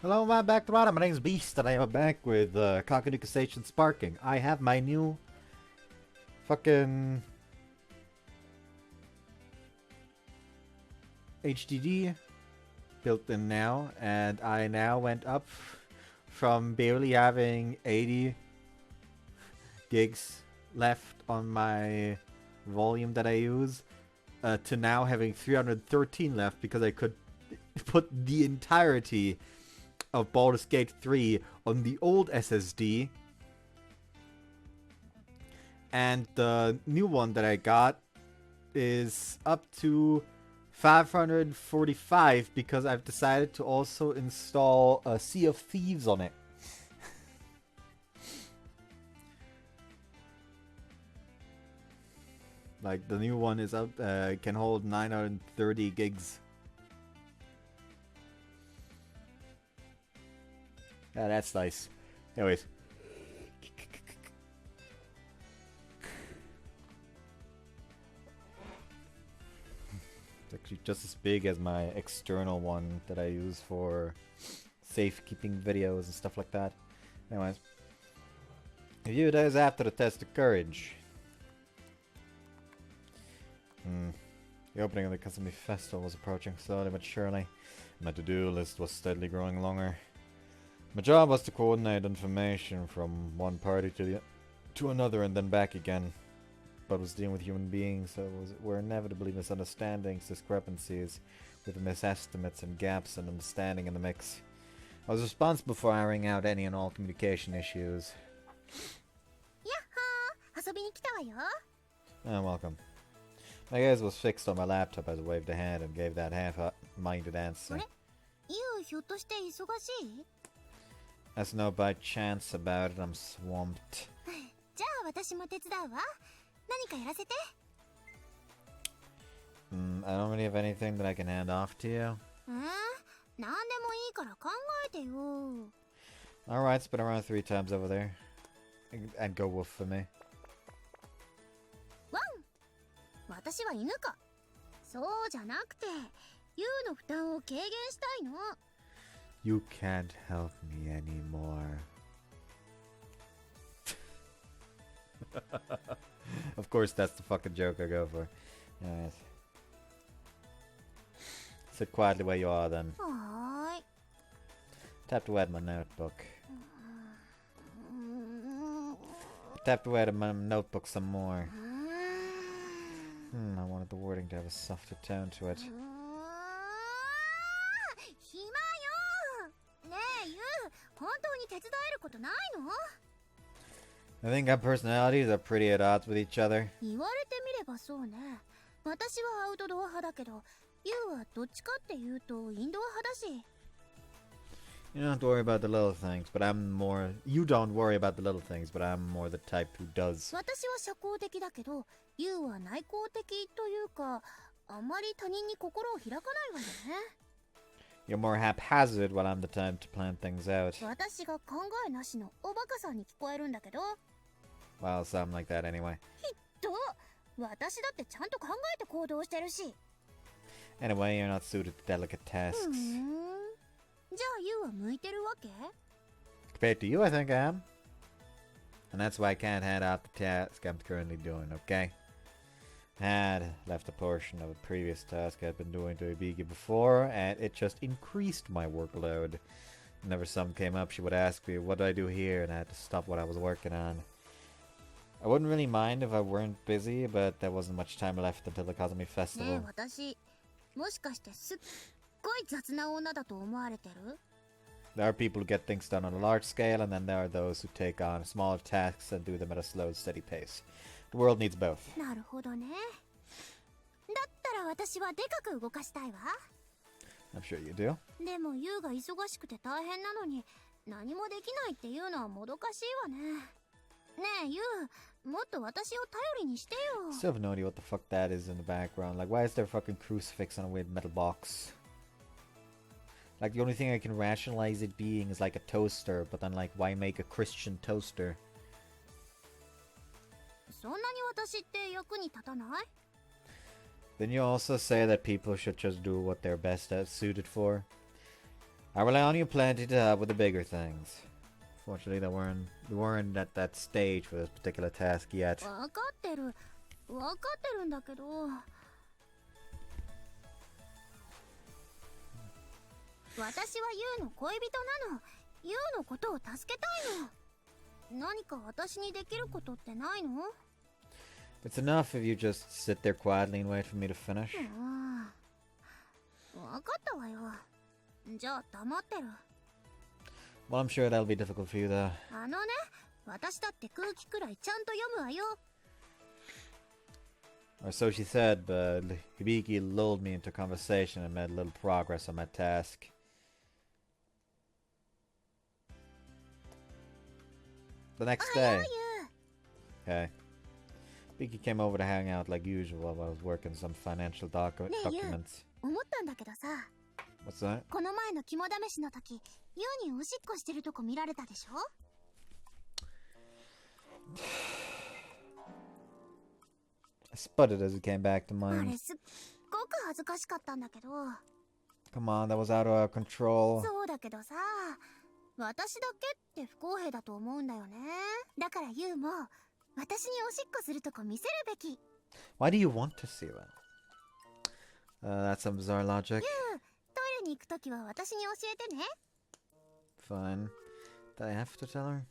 Hello, my back to bottom. My name's Beast, and I am back with Kakenuke Seishun Sparking. I have my new fucking HDD built in now, and I now went up from barely having 80 gigs left on my volume that I use to now having 313 left because I could put the entirety of Baldur's Gate 3 on the old SSD, and the new one that I got is up to 545 because I've decided to also install a Sea of Thieves on it. Like, the new one is up, can hold 930 gigs. Yeah, that's nice. Anyways. It's actually just as big as my external one that I use for safekeeping videos and stuff like that. Anyways. A few days after the test of courage. The opening of the Kakenuke Festival was approaching slowly but surely. My to-do list was steadily growing longer. My job was to coordinate information from one party to another and then back again. But was dealing with human beings, so were inevitably misunderstandings, discrepancies, with misestimates and gaps in understanding in the mix. I was responsible for ironing out any and all communication issues. Oh, welcome. My gaze was fixed on my laptop as I waved a hand and gave that half-minded answer. As no by chance about it, I'm swamped. I don't really have anything that I can hand off to you. Alright, spin around 3 times over there. And go woof for me. You can't help me anymore. Of course, that's the fucking joke I go for. Anyways. Sit quietly where you are then. Tap to add my notebook. Tap to add my notebook some more. I wanted the wording to have a softer tone to it. I think our personalities are pretty at odds with each other. You don't worry about the little things, but I'm more... You don't worry about the little things, but I'm more the type who does. You're more haphazard while I'm the type to plan things out. Well, something like that anyway. Anyway, you're not suited to delicate tasks. Compared to you, I think I am. And that's why I can't hand out the task I'm currently doing, okay? I had left a portion of a previous task I'd been doing to Hibiki before, and it just increased my workload. Whenever something came up, she would ask me, what do I do here? And I had to stop what I was working on. I wouldn't really mind if I weren't busy, but there wasn't much time left until the Kakenuke Festival. There are people who get things done on a large scale, and then there are those who take on small tasks and do them at a slow, steady pace. The world needs both. I'm sure you do. Still have no idea what the fuck that is in the background. Like, why is there a fucking crucifix on a weird metal box? Like, the only thing I can rationalize it being is like a toaster, but then like, why make a Christian toaster? Then you also say that people should just do what they're best suited for. I rely on you plenty to help with the bigger things. Fortunately, we weren't at that stage for this particular task yet. わかってるんだけど。私はユウの恋人なの。ユウのことを助けたいの。何か私にできることってないの？ It's enough if you just sit there quietly and wait for me to finish. わかったわよ。じゃあ黙ってる。 Well, I'm sure that'll be difficult for you, though. あのね、私だって空気くらいちゃんと読むわよ。 Or so she said, but Hibiki lulled me into conversation and made little progress on my task. The next day. Okay. Hibiki came over to hang out like usual while I was working some financial documents. 思ったんだけどさ。 What's that? この前の肝試しの時、ユウにおしっこしてるとこ見られたでしょ？ I sputtered as it came back to あ mind. れすっごく恥ずかしかったんだけど。 Come on, that was out of our control. そうだけどさ、私だけって不公平だと思うんだよね。だからユウも私におしっこするとこ見せるべき。 Why do you want to see that? That's some bizarre logic. ユウ、トイレに行くときは私に教えてね。 Fine. Do I have to tell her?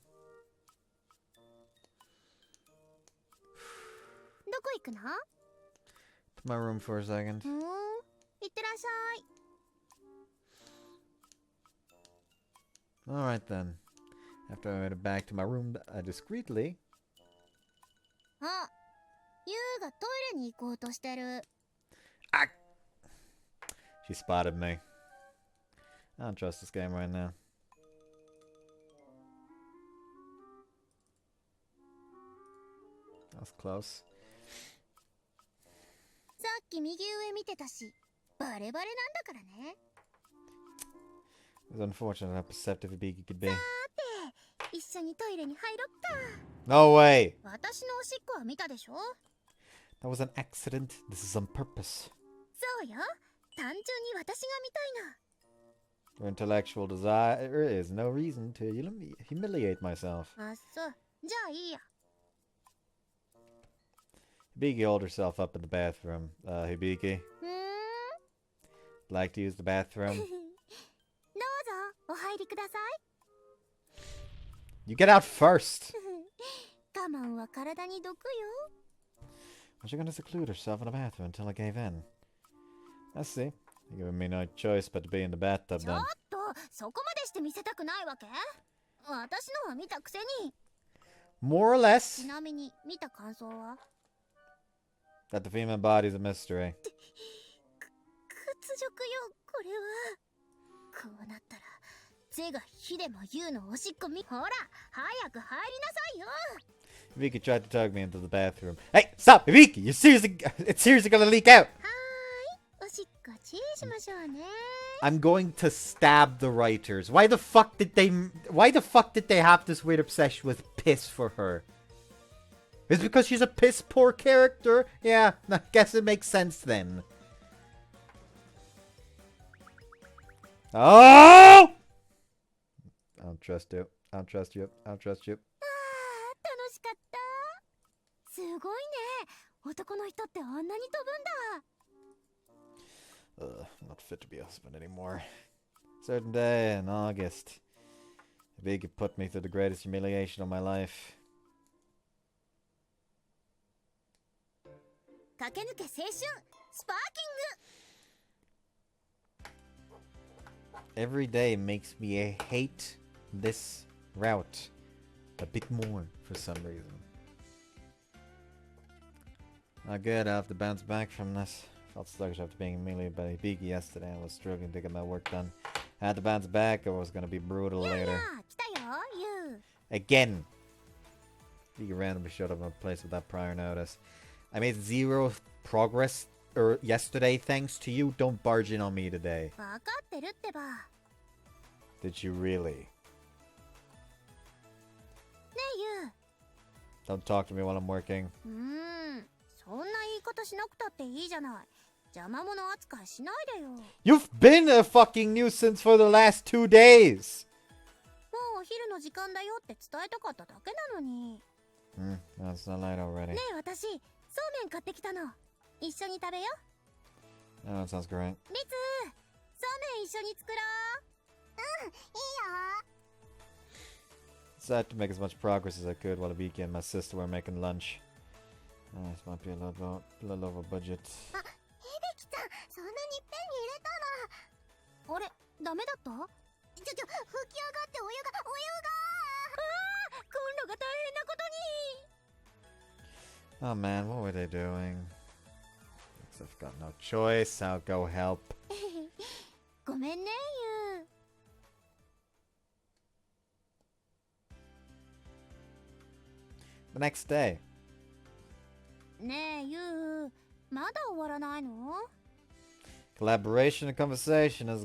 どこ行くの？ To my room for a second. いってらっしゃい。 Alright then. After I made it back to my room discreetly. あ、ユウがトイレに行こうとしてる。 Ah! She spotted me. I don't trust this game right now. That was close. さっき右上見てたし、バレバレなんだからね。 It was unfortunate how perceptive Hibiki could be. さて、一緒にトイレに入ろっか。 No way! 私のおしっこは見たでしょ？ That was an accident. This is on purpose. そうよ。単純に私が見たいの。 Your intellectual desire is no reason to humiliate myself. あ、そう。じゃあいいや。 Hibiki holed herself up in the bathroom. Hibiki, like to use the bathroom? どうぞ、お入りくださ You get out first! い。我慢は体に毒よ。 Was she going to seclude herself in the bathroom until I gave in? I see. You're giving me no choice but to be in the bathtub ちょっ then. と、そこまでして見せたくないわけ？私のは見たくせに。 More or less ちなみに、見た感想は？ that the female body is a mystery. 屈辱よ、これは。こうなったら、ゼが火でもユウのおしっこみ、ほら、早く入りなさいよ。 Hibiki tried to tug me into the bathroom. Hey, stop! Hibiki! It's seriously gonna leak out! おしっこチーしましょうね。 I'm going to stab the writers. Why the fuck did they have this weird obsession with piss for her? Is it because she's a piss poor character? Yeah, I guess it makes sense then. Oh! I don't trust you. I don't trust you. I don't trust you. 楽しかった。すごいね。男の人ってあんなに飛ぶんだ。 I'm not fit to be a husband anymore. Certain day in August, Hibiki put me through the greatest humiliation of my life. 駆け抜け青春スパーキング。 Every day makes me hate this route a bit more for some reason. Not good, I'll have to bounce back from this. Felt sluggish after being humiliated by Hibiki yesterday. I was struggling to get my work done. I had to bounce back or it was going to be brutal later. 来たよ、ユウ。 Again! Hibiki randomly showed up in a place without prior notice. I made 0 progress yesterday thanks to you. Don't barge in on me today. わかってるってば。ね Did you really? え、ユウ。 Don't talk to me while I'm working. そんな言い方しなくたっていいじゃない。邪魔者扱いしないでよ。 You've been a fucking nuisance for the last 2 days! もうお昼の時間だよって伝えたかっただけなのに。No, it's not light already. ねえ、私、そうめん買ってきたの。一緒に食べよ。Oh, that sounds great. リツ、そうめん一緒に作ろう。いいよ。 Decided to make as much progress as I could while Hibiki and my sister were making lunch. This might be a little over budget. あ、ヒビキちゃん、そんなにいっぺんに入れたの。あれ、ダメだった？吹き上がってお湯が。ああ、コンロが大変なことに。 Oh man, what were they doing? Guess I've got no choice. I'll go help. ごめんね、ユウ。 The next day. ねえ、ユウ、まだ終わらないの？ Collaboration and conversation is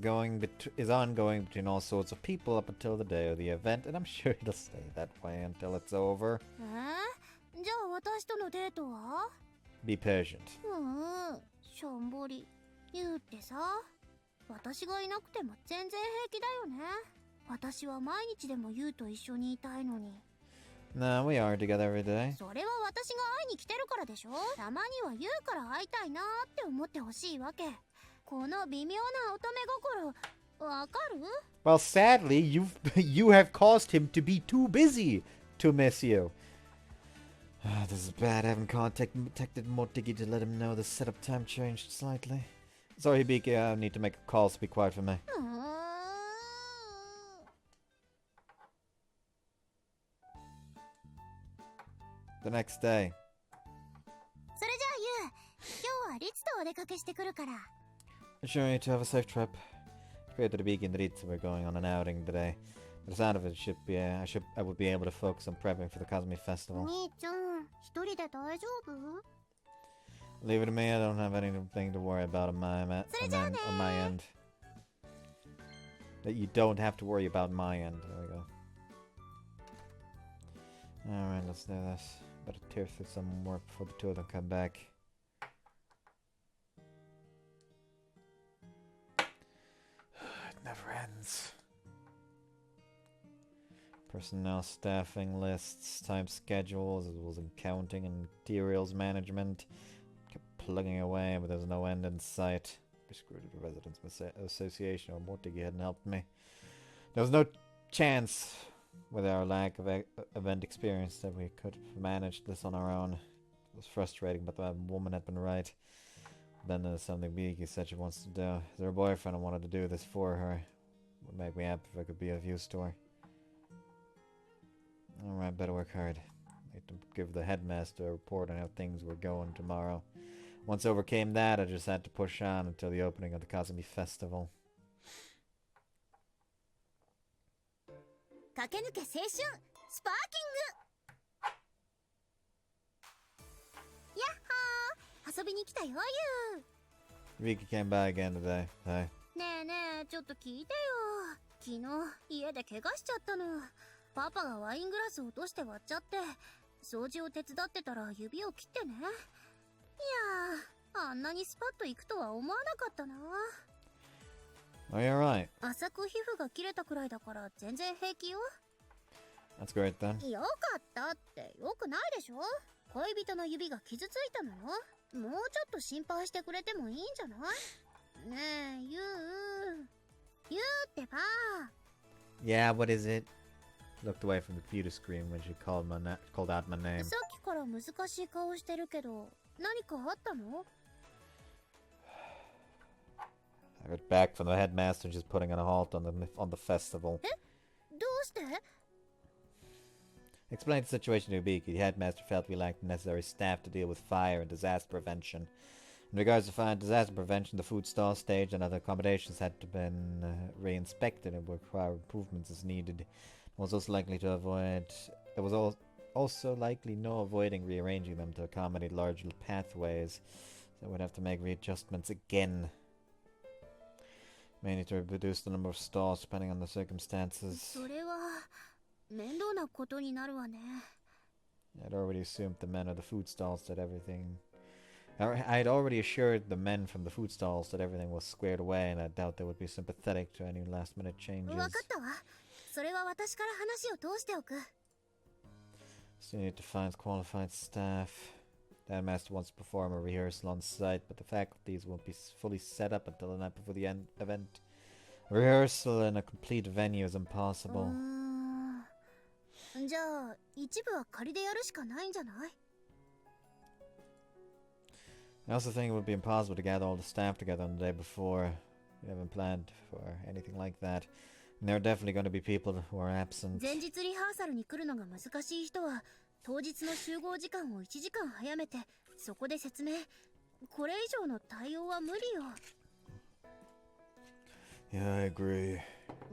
ongoing between all sorts of people up until the day of the event, and I'm sure it'll stay that way until it's over. じゃあ私とのデートは？ Be patient. しょんぼり。ユウってさ、私がいなくても全然平気だよね。私は毎日でもユウと一緒にいたいのに。 No, we are together every day. それは私が会いに来てるからでしょ。たまにはユウから会いたいなーって思ってほしいわけ。この微妙な乙女心、わかる？ Well, sadly, you have caused him to be too busy to miss you. This is bad. I haven't contacted Motegi to let him know the setup time changed slightly. Sorry, Hibiki, I need to make a call, so be quiet for me. The next day. それじゃあユウ、今日はリツとお出かけしてくるから。 Sure, you to have a safe trip. It's great that Hibiki and Ritsu were going on an outing today. By the sound of it, I would be able to focus on prepping for the Kazumi Festival. 兄ちゃん、一人で大丈夫？ Leave it to me, I don't have anything to worry about on my end. That you don't have to worry about my end. There we go. Alright, let's do this. Better tear through some work before the two of them come back. It never ends. Personnel staffing lists, time schedules, as well as accounting and materials management. Kept plugging away, but there's no end in sight. Be screwed if the Residents Association or Motegi hadn't helped me. There was no chance, with our lack of event experience, that we could have managed this on our own. It was frustrating, but the woman had been right. Then there's something Biki said she wants to do. Her boyfriend wanted to do this for her. It would make me happy if I could be of use to her. Alright, better work hard. Need to give the headmaster a report on how things were going tomorrow. Once I overcame that, I just had to push on until the opening of the Kazumi Festival. Kakenuke Seishun, Sparking! Yahoo! 遊びに来たよ、ユウ。 Riki came by again today. Hi. ねえねえ、ちょっと聞いてよ。昨日、家で怪我しちゃったの。パパがワイングラス落として割っちゃって、掃除を手伝ってたら指を切ってね。いやー、あんなにスパッと行くとは思わなかったな。 Are you alright? 浅く皮膚が切れたくらいだから全然平気よ。 That's great then. よかったってよくないでしょ。恋人の指が傷ついたのよ。もうちょっと心配してくれてもいいんじゃない？ねえ、ユウってば。 Yeah, what is it? Looked away from the computer screen when she called out my name. さっきから難しい顔してるけど、何かあったの？ I got back from the headmaster just putting on a halt on the festival. どうして？ Explained the situation to Hibiki. The headmaster felt we lacked the necessary staff to deal with fire and disaster prevention. In regards to fire and disaster prevention, the food stall stage and other accommodations had to be re-inspected and would require improvements as needed. Was also likely to avoid. There was also likely no avoiding rearranging them to accommodate larger pathways, so we'd have to make readjustments again. May need to reduce the number of stalls depending on the circumstances. それは面倒なことになるわね。 I'd already assumed the men of the food stalls said I'd already assured the men from the food stalls that everything was squared away, and I doubt they would be sympathetic to any last-minute changes. わかったわ。それは私から話を通しておく。 Still need to find qualified staff. Dan Master wants to perform a rehearsal on site, but the faculties won't be fully set up until the night before the event. A rehearsal in a complete venue is impossible. じゃあ一部は仮でやるしかないんじゃない？ I also think it would be impossible to gather all the staff together on the day before. We haven't planned for anything like that. And there are definitely going to be people who are absent. 前日リハーサルに来るのが難しい人は当日の集合時間を1時間早めてそこで説明。これ以上の対応は無理よ。 Yeah, I agree.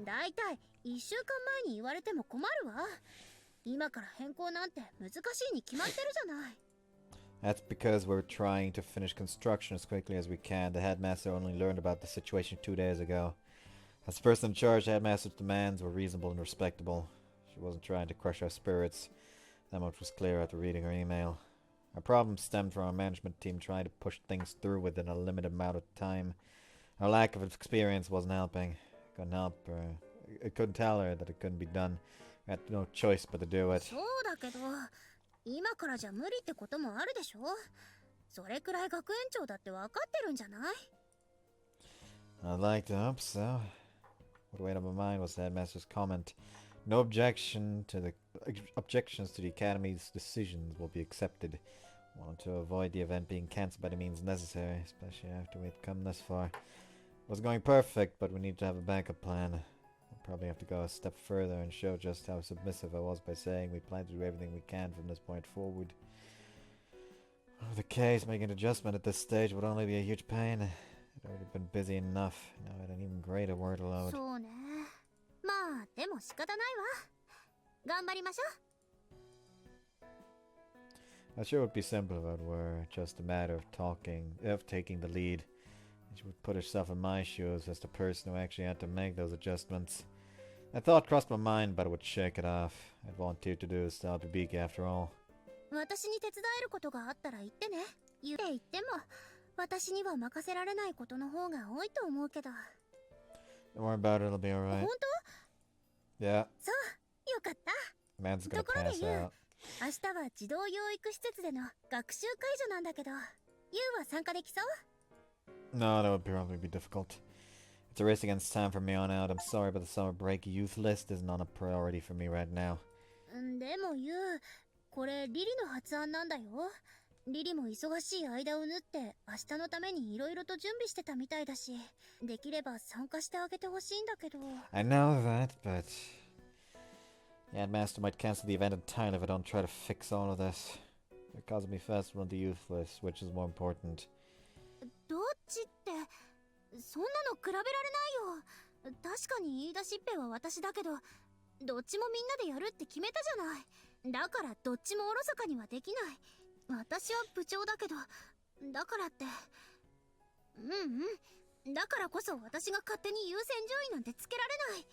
だいたい1週間前に言われても困るわ。今から変更なんて難しいに決まってるじゃない。 That's because we're trying to finish construction as quickly as we can. The headmaster only learned about the situation 2 days ago. As the person in charge, the headmaster's demands were reasonable and respectable. She wasn't trying to crush our spirits. That much was clear after reading her email. Our problem stemmed from our management team trying to push things through within a limited amount of time. Our lack of experience wasn't helping. I couldn't tell her that it couldn't be done. We had no choice but to do it. そうだけど今からじゃ無理ってこともあるでしょ。それくらい学園長だって分かってるんじゃない？ I'd like to hope so. What weighed on my mind was the headmaster's comment. No objections to the academy's decisions will be accepted. I wanted to avoid the event being cancelled by the means necessary, especially after we'd come this far. It was going perfect, but we need to have a backup plan. I'll probably have to go a step further and show just how submissive I was by saying we plan to do everything we can from this point forward. Of the case, making an adjustment at this stage would only be a huge pain. I'd already been busy enough. Now I had an even greater workload. そうね。まあでも仕方ないわ。頑張りましょう。 I'm sure it would be simple if it were just a matter of taking the lead. She would put herself in my shoes as the person who actually had to make those adjustments. A thought crossed my mind, but I would shake it off. I'd volunteered to do this to help Hibiki after all. 私に手伝えることがあったら言ってね。言っても私には任せられないことの方が多いと思うけど。 Don't worry about it, it'll be alright. 本当？ Yeah. そう、よかった。 Man's gonna ところで pass ユウ、 out. 明日は児童養育施設での学習解除なんだけど、ユウは参加できそう？ No, that would probably be difficult. It's a race against time from me on out. I'm sorry, but the summer break youth list isn't on a priority for me right now. でもユウ、これリリの発案なんだよ。リリも忙しい間を縫って明日のためにいろいろと準備してたみたいだし、できれば参加してあげてほしいんだけど。 I know that, but the headmaster might cancel the event entirely if I don't try to fix all of this. The Kazumi Festival and the youth list, which is more important. どっちって、そんなの比べられないよ。確かに言い出しっぺは私だけど、どっちもみんなでやるって決めたじゃない。だからどっちもおろそかにはできない。私は部長だけど、だからって。だからこそ私が勝手に優先順位なんてつけられない。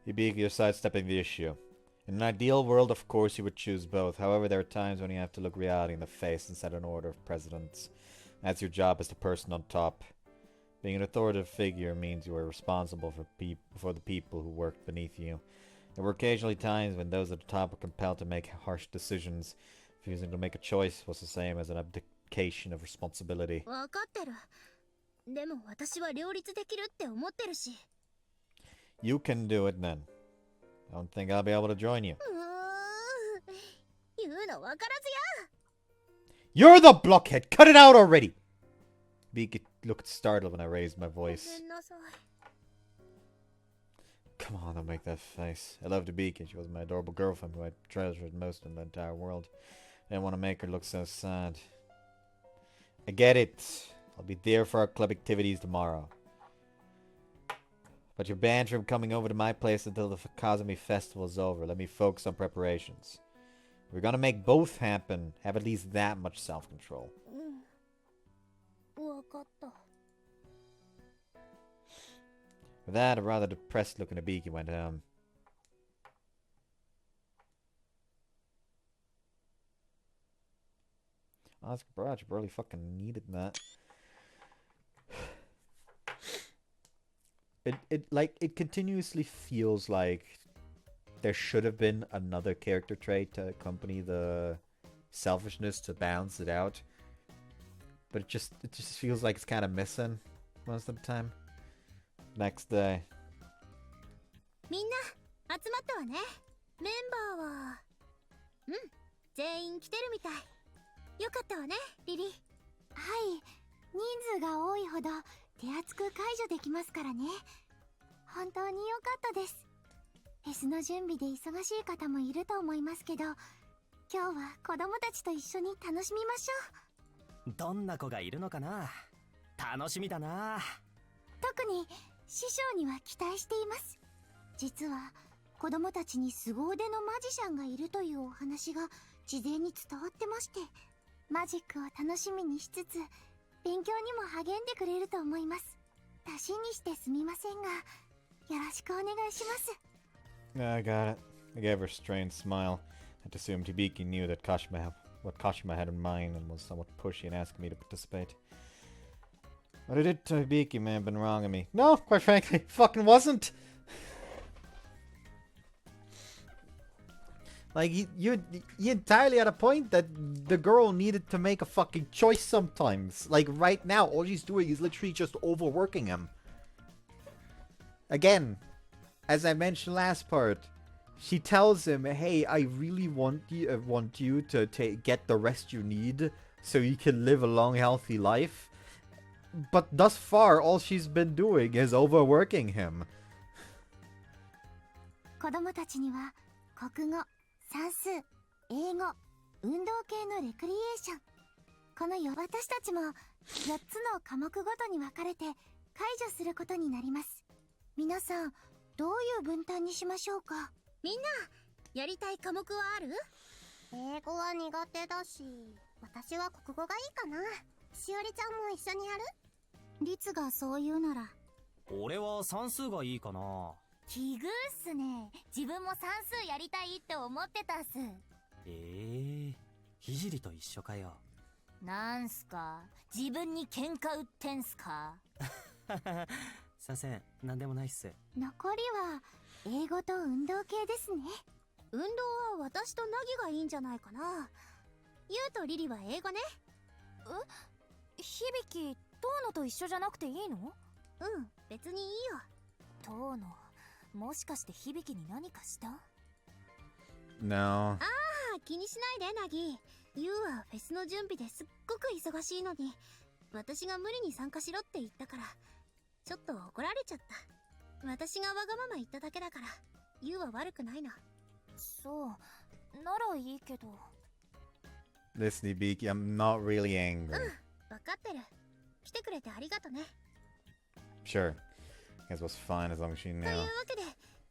Hibiki, you're sidestepping the issue. In an ideal world, of course, you would choose both. However, there are times when you have to look reality in the face and set an order of precedence. That's your job as the person on top. Being an authoritative figure means you are responsible for the people who work beneath you. There were occasionally times when those at the top were compelled to make harsh decisions. Refusing to make a choice was the same as an abdication of responsibility. わかってる。でも私は両立できるって思ってるし。 You can do it then. I don't think I'll be able to join you. 言うのわからずや。 You're the blockhead! Cut it out already! Hibiki looked startled when I raised my ごめ voice. んなさい。 Come on, don't make that face. I loved Hibiki. She was my adorable girlfriend who I treasured most in the entire world. I didn't want to make her look so sad. I get it. I'll be there for our club activities tomorrow. But you're banned from coming over to my place until the Kazumi Festival is over. Let me focus on preparations. If we're gonna make both happen, have at least that much self-control. わかった。 With that, a rather depressed looking Hibiki went home. Oscar Barrage barely fucking needed that. It continuously feels like there should have been another character trait to accompany the selfishness to balance it out. But it just feels like it's kind of missing most of the time. Next day. みんな集まったわね。メンバーは全員来てるみたい。よかったわね、リリー。はい、人数が多いほど手厚く解除できますからね。本当に良かったです。フェスの準備で忙しい方もいると思いますけど、今日は子供たちと一緒に楽しみましょう。どんな子がいるのかな。楽しみだな。特に師匠には期待しています。実は子供たちに凄腕のマジシャンがいるというお話が事前に伝わってまして、マジックを楽しみにしつつ勉強にも励んでくれると思います。足しにしてすみませんが、よろしくお願いします。 I got it. I gave her a strained smile. I assumed Hibiki knew that what Kashima had in mind and was somewhat pushy in asking me to participate. What I did to Hibiki may have been wrong of me. No, quite frankly, fucking wasn't. Like, you entirely had a point that the girl needed to make a fucking choice sometimes. Like, right now, all she's doing is literally just overworking him. Again, as I mentioned last part, she tells him, hey, I really want you to get the rest you need so you can live a long, healthy life. But thus far, all she's been doing is overworking him. 子供たちには国語、算数、英語、運動系のレクリエーション、この私たちも4つの科目ごとに分かれて解除することになります。皆さんどういう分担にしましょうか。みんなやりたい科目はある？英語は苦手だし、私は国語がいいかな。しおりちゃんも一緒にやる？リツがそう言うなら。俺は算数がいいかな。奇遇っすね。自分も算数やりたいって思ってたっす。ひじりと一緒かよ。なんすか、自分に喧嘩売ってんすか。させん、なんでもないっす。残りは英語と運動系ですね。運動は私とナギがいいんじゃないかな。ユウとリリは英語ね。響き、トーノと一緒じゃなくていいの？うん、別にいいよ。トーノ、もしかして響きに何かした？ No. ああ、気にしないでナギ。ユウはフェスの準備ですっごく忙しいのに、私が無理に参加しろって言ったからちょっと怒られちゃった。私がわがまま言っただけだから、ユウは悪くないの。そうならいいけど。 Listen, Hibiki, I'm not really angry. 分かってる。来てくれてありがとね。 Sure. I guess it was fine as long as she という knew. わけで、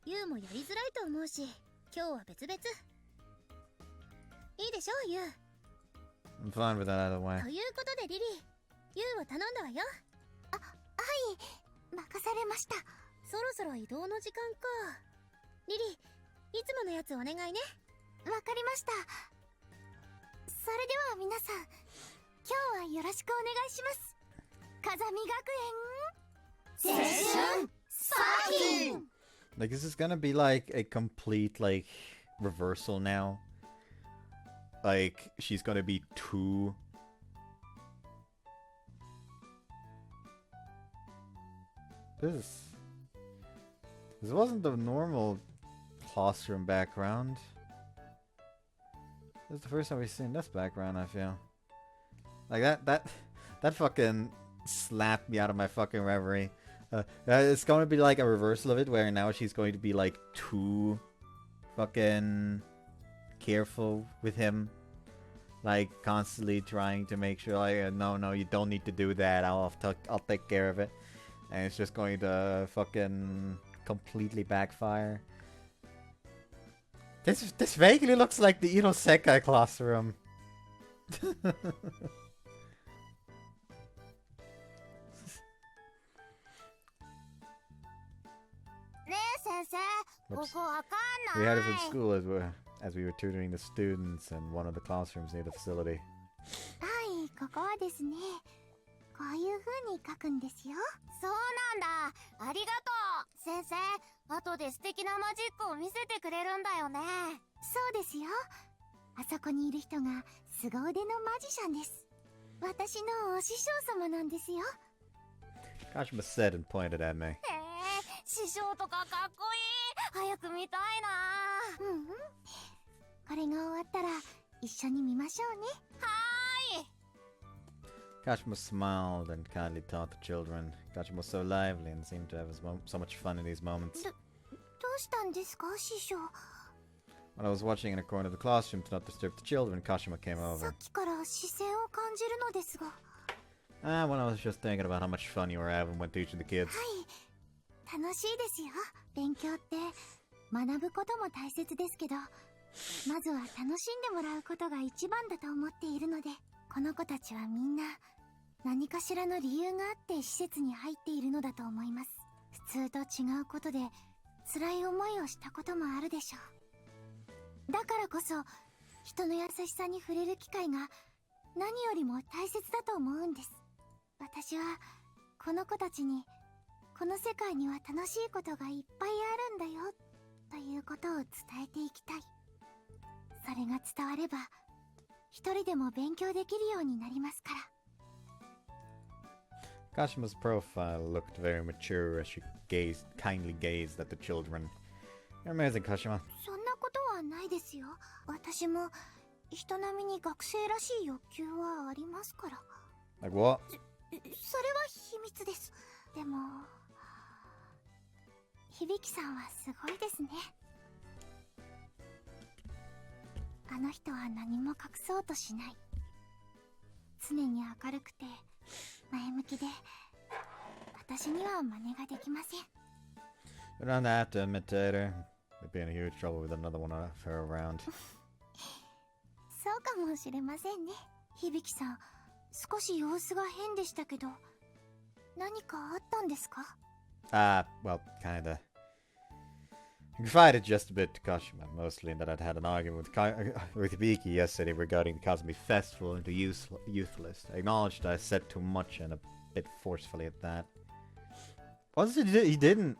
ユウもやりづらいと思うし、今日は別々。いいでしょ、ユウ。 I'm fine with that either way. ということでリリー、ユウは頼んだわよ。はい、任されました。そろそろ移動の時間か。リリー、いつものやつお願いね。わかりました。それでは皆さん、今日はよろしくお願いします。風見学園青春スパーキン。 Like, this is gonna be like a complete, like, reversal now. Like, she's gonna be too... This wasn't the normal classroom background. This is the first time we've seen this background, I feel. Like, that fucking slapped me out of my fucking reverie. It's going to be like a reversal of it, where now she's going to be like too fucking careful with him. Like, constantly trying to make sure, like, no, you don't need to do that. I'll take care of it. And it's just going to fucking completely backfire. This vaguely looks like the Ino Sekai classroom. ねえ先生、ここわかん We ない。 had it from school as we were tutoring the students in one of the classrooms near the facility. はここはですね、こういう風に書くんですよ。そうなんだ。ありがとう。先生、後で素敵なマジックを見せてくれるんだよね。そうですよ。あそこにいる人が凄腕のマジシャンです。私のお師匠様なんですよ。Kashima said and pointed at me. へえ、師匠とかかっこいい。早く見たいな。うんうん。これが終わったら一緒に見ましょうね。はーい。Kashima smiled and kindly taught the children. Kashima was so lively and seemed to have so much fun in these moments. どうしたんですか、師匠。When I was watching in a corner of the classroom to not disturb the children, Kashima came さ over. っきから視線を感じるのですが。When I was just thinking about how much fun you were having when teaching the kids. はい。楽しいですよ。勉強って学ぶことも大切ですけど、まずは楽しんでもらうことが一番だと思っているので、この子たちはみんな何かしらの理由があって施設に入っているのだと思います。普通と違うことで辛い思いをしたこともあるでしょう。だからこそ人の優しさに触れる機会が何よりも大切だと思うんです。私はこの子たちにこの世界には楽しいことがいっぱいあるんだよということを伝えていきたい。それが伝われば一人でも勉強できるようになりますから。Kashima's profile looked very mature as she kindly gazed at the children. You're amazing, Kashima. そんなことはないですよ。私も人並みに学生らしい欲求はありますから。Like what? それは秘密です。でも響さんはすごいですね。あの人は何も隠そうとしない。常に明るくて前向きで、私には真似ができません。You don't have to imitate her. We'd be in huge trouble with another one of her around. そうかもしれませんね。響さん、少し様子が変でしたけど、何かあったんですか？ Well, kinda. I confided just a bit to Kashima, mostly in that I'd had an argument with Hibiki yesterday regarding the Kazumi Festival and the youth list. I acknowledged I said too much and a bit forcefully at that. What did he didn't.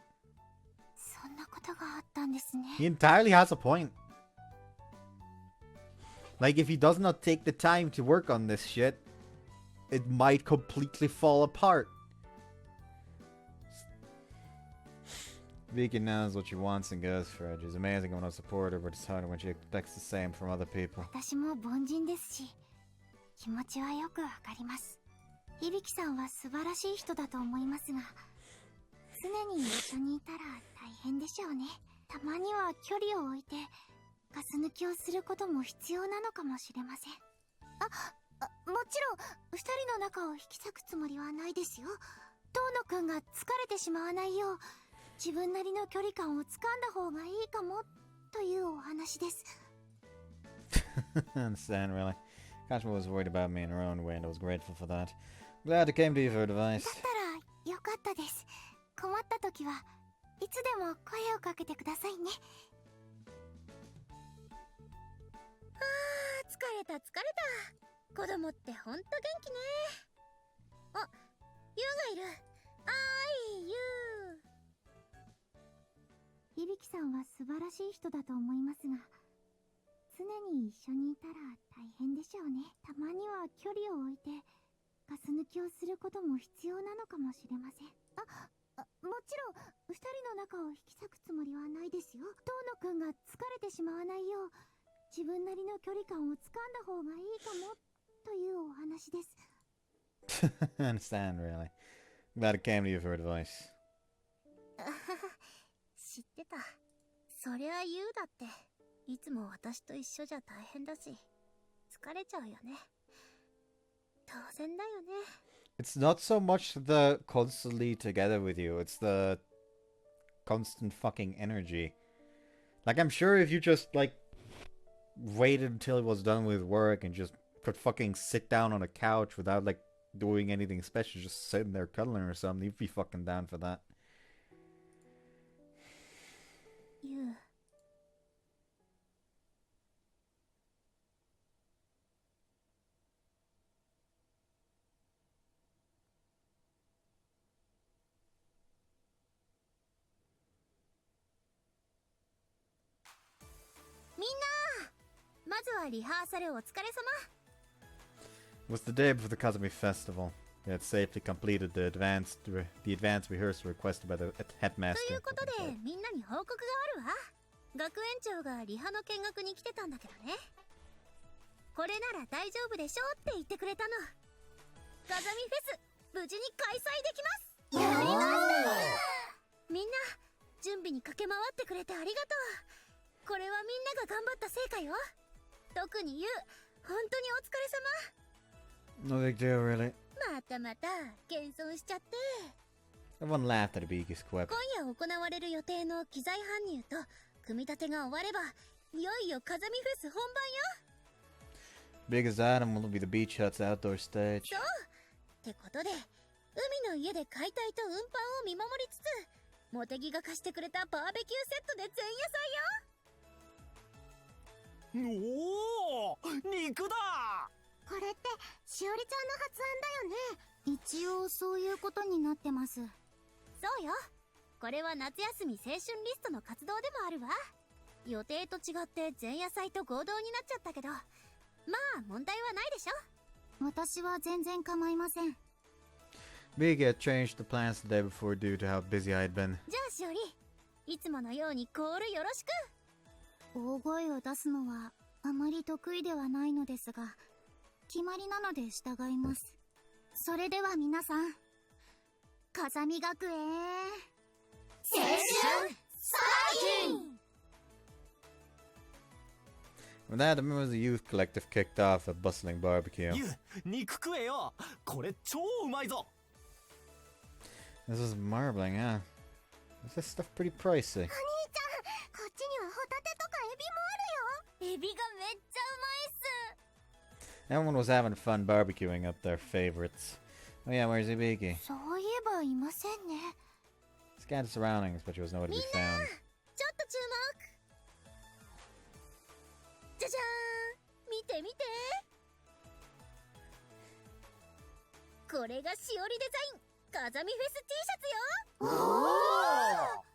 そんなことがあったんですね。 He entirely has a point. Like, if he does not take the time to work on this shit, it might completely fall apart. Vicky knows what she wants and goes for it. She's amazing when I support her, but it's harder when she expects the same from other people. 私も凡人ですし、気持ちはよくわかります。響さんは素晴らしい人だと思いますが、常に一緒にいたら大変でしょうね。たまには距離を置いてガス抜きをすることも必要なのかもしれません。もちろん二人の仲を引き裂くつもりはないですよ。遠野くんが疲れてしまわないよう、自分なりの距離感をつかんだ方がいいかもというお話です。I understand, really. Kashima was worried about me in her own way, and I was grateful for that. Glad I came to you for advice. だったらよかったです。困った時はいつでも声をかけてくださいね。疲れた。子供ってほんと元気ね。あ、ユウがいる。ユウ。響さんは素晴らしい人だと思いますが、常に一緒にいたら大変でしょうね。たまには距離を置いてガス抜きをすることも必要なのかもしれません。もちろん二人の仲を引き裂くつもりはないですよ。遠野くんが疲れてしまわないよう、自分なりの距離感をつかんだ方がいいかもというお話です。I understand, really. Glad I came to you for advice. 知ってた。そりゃユウだっていつも私と一緒じゃ大変だし疲れちゃうよね。当然だよね。It's not so much the constantly together with you, it's the constant fucking energy. Like, I'm sure if you just, like, waited until it was done with work and just could fucking sit down on a couch without, like, doing anything special, just sitting there cuddling or something, you'd be fucking down for that. ユウ。みんな、まずはリハーサルお疲れ様。 It was the day before the Kazumi Festival. We had safely completed the advanced rehearsal requested by the と headmaster. いうことでみんなに報告があるわ。学園長がリハの見学に来てたんだけどね。これなら大丈夫でしょって言ってくれたの。風見フェス無事に開催できます。やりました。みんな準備に駆け回ってくれてありがとう。これはみんなが頑張った成果よ。特にユウ、本当にお疲れ様。 No big deal, really. またまた謙遜しちゃって。 Everyone laughed at Hibiki's quip. 今夜行われる予定の機材搬入と組み立てが終わればいよいよ風見フェス本番よ。 Biggest item will be the beach hut's outdoor stage. そうってことで海の家で解体と運搬を見守りつつモテギが貸してくれたバーベキューセットで前夜祭よ。おお、肉だ。これってしおりちゃんの発案だよね。一応そういうことになってます。そうよ、これは夏休み青春リストの活動でもあるわ。予定と違って前夜祭と合同になっちゃったけど、まあ問題はないでしょ。私は全然構いません。 Biggie had changed the plans the day before due to how busy I had been. じゃあしおり、いつものようにコールよろしく。大声を出すのはあまり得意ではないのですが、決まりなので従います。それでは皆さん、風見学園青春サーキン。 With that, the members of the youth collective kicked off a bustling barbecue. ユウ、肉食えよ。これ超うまいぞ。This is marbling, huh? Is this stuff pretty pricey? 兄ちゃん、こっちにはホタテとかエビもあるよ。エビがめっちゃうまいっす。 Everyone was having fun barbecuing up their favorites. Oh yeah, where's Hibiki? そういえばいませんね。 Scanned the surroundings, but she was nowhere to be みんな、 found. ちょっと注目。じゃじゃーん、見て見て。これがしおりデザイン風見フェス T シャツよ。おお、かっ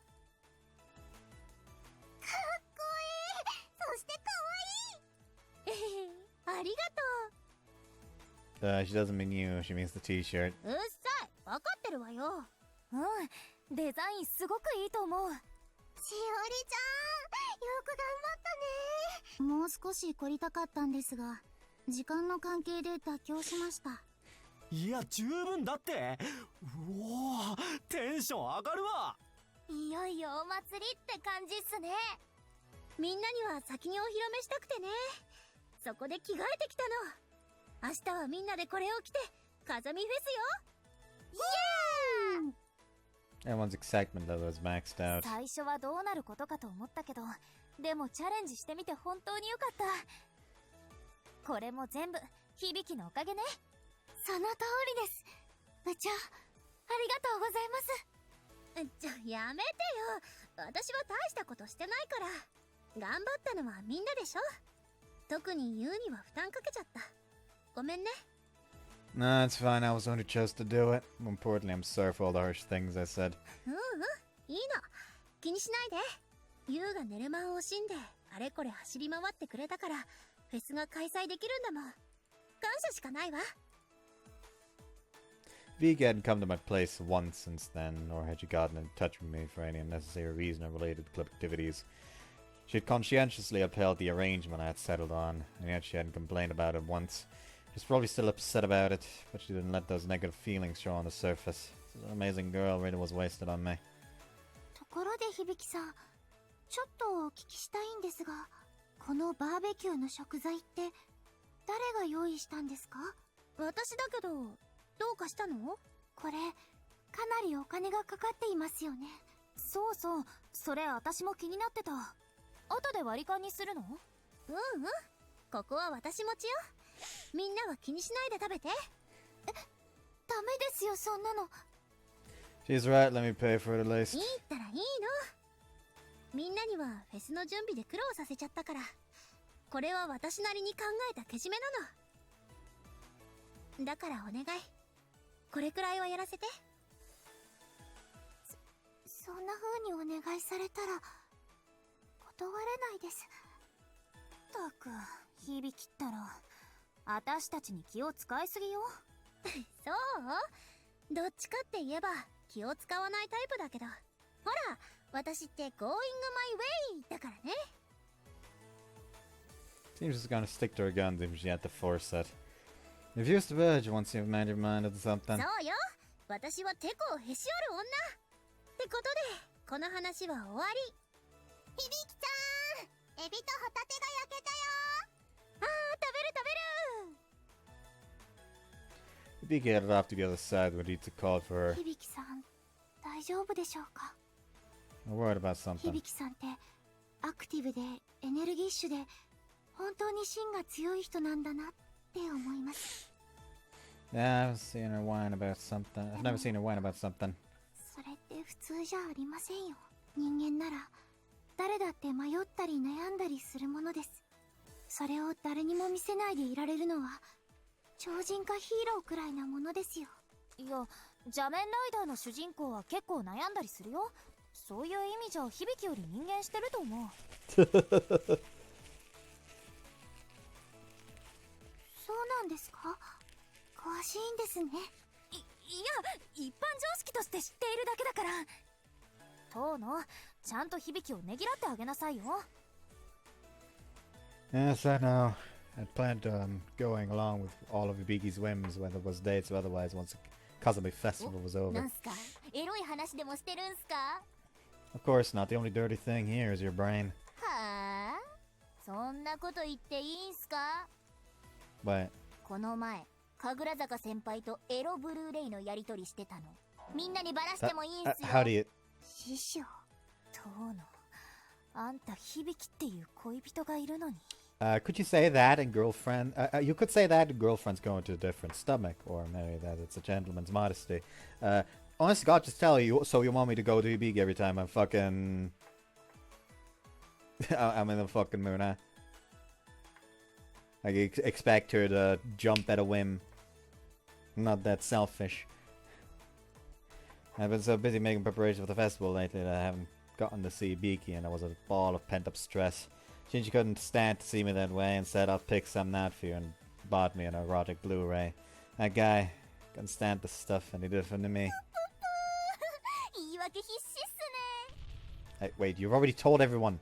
こいい。そしてかわいい。ありがとう。 She doesn't mean you, she means the t-shirt. うっさい、分かってるわよ。うん、デザインすごくいいと思う。しおりちゃん、よく頑張ったね。もう少し凝りたかったんですが、時間の関係で妥協しました。いや、十分だって。うおー、テンション上がるわ。いよいよお祭りって感じっすね。みんなには先にお披露目したくてね。そこで着替えてきたの。明日はみんなでこれを着て風見フェスよ。イエーイ。 Everyone's excitement level was maxed out. 最初はどうなることかと思ったけど、でもチャレンジしてみて本当によかった。これも全部響のおかげね。その通りです。部長、ありがとうございます。やめてよ。私は大したことしてないから。頑張ったのはみんなでしょ。特にユウには負担かけちゃった。ごめんね。 Nah, it's fine, I was the one who chose to do it. More importantly, I'm sorry for all the harsh things I said. いいの。気にしないで。ユウが寝る間を惜しんであれこれ走り回ってくれたからフェスが開催できるんだもん。感謝しかないわ。 Vika hadn't come to my place once since then, nor had she gotten in touch with me for any unnecessary reason or related club activities. She had conscientiously upheld the arrangement I had settled on, and yet she hadn't complained about it once. She was probably still upset about it, but she didn't let those negative feelings show on the surface. Such an amazing girl really was wasted on me. ところで響さん、ちょっとお聞きしたいんですが、このバーベキューの食材って誰が用意したんですか？私だけど、どうかしたの？これ、かなりお金がかかっていますよね。そうそう、それ私も気になってた。後で割り勘にするの？ここは私持ちよ。みんなは気にしないで食べて。ダメですよ、そんなの。 She's right, let me pay for it at least. いいったらいいの。みんなにはフェスの準備で苦労させちゃったから、これは私なりに考えたけじめなの。だからお願い、これくらいはやらせて。そんな風にお願いされたら断れないです。たく、響きったら、私たちに気を使いすぎよ。そう？どっちかって言えば、気を使わないタイプだけど。ほら、私って going my way だからね。Seems she's gonna stick to her guns if she had to force it. Refuse to budge once you've made your mind up to something. そうよ。私はテコをへし折る女。ってことで、この話は終わり。響ちゃん、エビとホタテが焼けたよ。あー、食べる食べる。 Hibiki headed off to the other side when Ritsu called for her. 響さん、大丈夫でしょうか？ I'm worried about something. 響さんってアクティブでエネルギッシュで本当に芯が強い人なんだなって思います。 Yeah, I've seen her whine about something. I've never seen her whine about something. それって普通じゃありませんよ。人間なら誰だって迷ったり悩んだりするものです。それを誰にも見せないでいられるのは超人化ヒーローくらいなものですよ。いや、邪面ライダーの主人公は結構悩んだりするよ。そういう意味じゃ響きより人間してると思う。そうなんですか？詳しいんですね。いや、一般常識として知っているだけだから。当の、ちゃんと響きをねぎらってあげなさいよ。 Yes, I know. I planned on going along with all of Hibiki's whims, whether it was dates or otherwise, once the Kazumi festival was over. なんすか？エロい話でもしてるんすか？ Of course not. The only dirty thing here is your brain. はあ？そんなこと言っていいんすか？ But この前、神楽坂先輩とエロブルーレイのやりとりしてたの。みんなにバラしてもいいんすよ。 how do you... 師匠。当の、あんた響きっていう恋人がいるのに。could you say that and girlfriend... you could say that and girlfriend's going to a different stomach, or maybe that it's a gentleman's modesty. Honest to God, just tell you, so you want me to go to Hibiki every time I'm fucking... I'm in the fucking mood, huh? Like, expect her to jump at a whim. I'm not that selfish. I've been so busy making preparations for the festival lately that I haven't gotten to see Hibiki, and I was a ball of pent-up stress. Shinji couldn't stand to see me that way and said I'll pick something out for you and bought me an erotic Blu-ray. That guy couldn't stand the stuff and he did it for me. Hey, wait, you've already told everyone.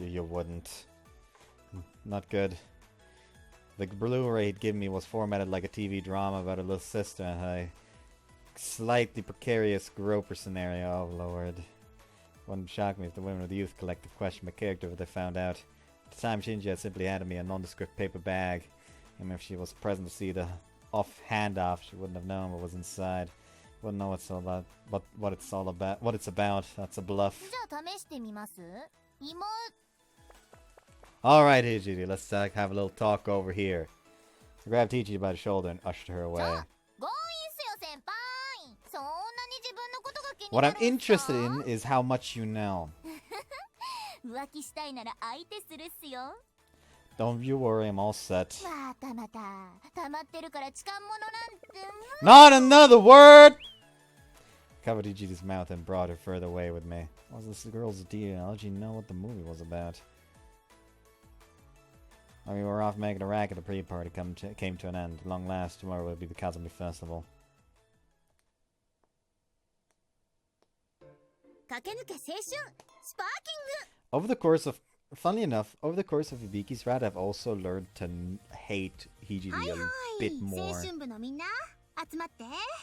You wouldn't. Not good. The Blu-ray he'd given me was formatted like a TV drama about a little sister and a slightly precarious groper scenario. Oh lord. Wouldn't shock me if the women of the youth collective questioned my character if they found out. At the time, Shinji had simply handed me a nondescript paper bag. Even if she was present to see the handoff, she wouldn't have known what was inside. Wouldn't know what it's all about. What it's all about. What it's about. That's a bluff. Alright, Hijiri, let's have a little talk over here. So grabbed Hijiri by the shoulder and ushered her away. What I'm interested in is how much you know. Don't you worry, I'm all set. Not another word! Covered Hijiri's mouth and brought her further away with me. What was this girl's deal? How did you know what the movie was about? While we were off making a racket, the pre-party came to an end. At long last, tomorrow will be the Kakenuke Festival. Kakenuke Seishun, sparking! Over the course of, funnily enough, over the course of Hibiki's route, I've also learned to hate Hijiri a bit more.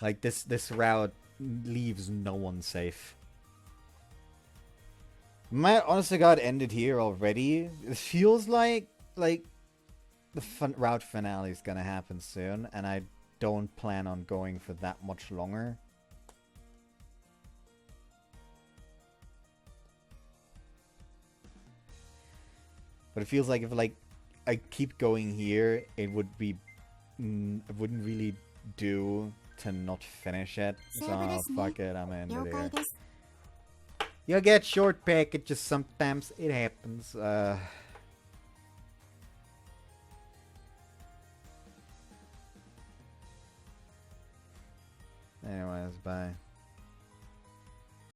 Like this route leaves no one safe. My honest to God ended here already. It feels like the route finale is gonna happen soon, and I don't plan on going for that much longer. But it feels like if I keep going here, it would be it wouldn't really do to not finish it. So fuck it, I'm gonna end it here. You get short packages sometimes. It happens. Anyways, bye.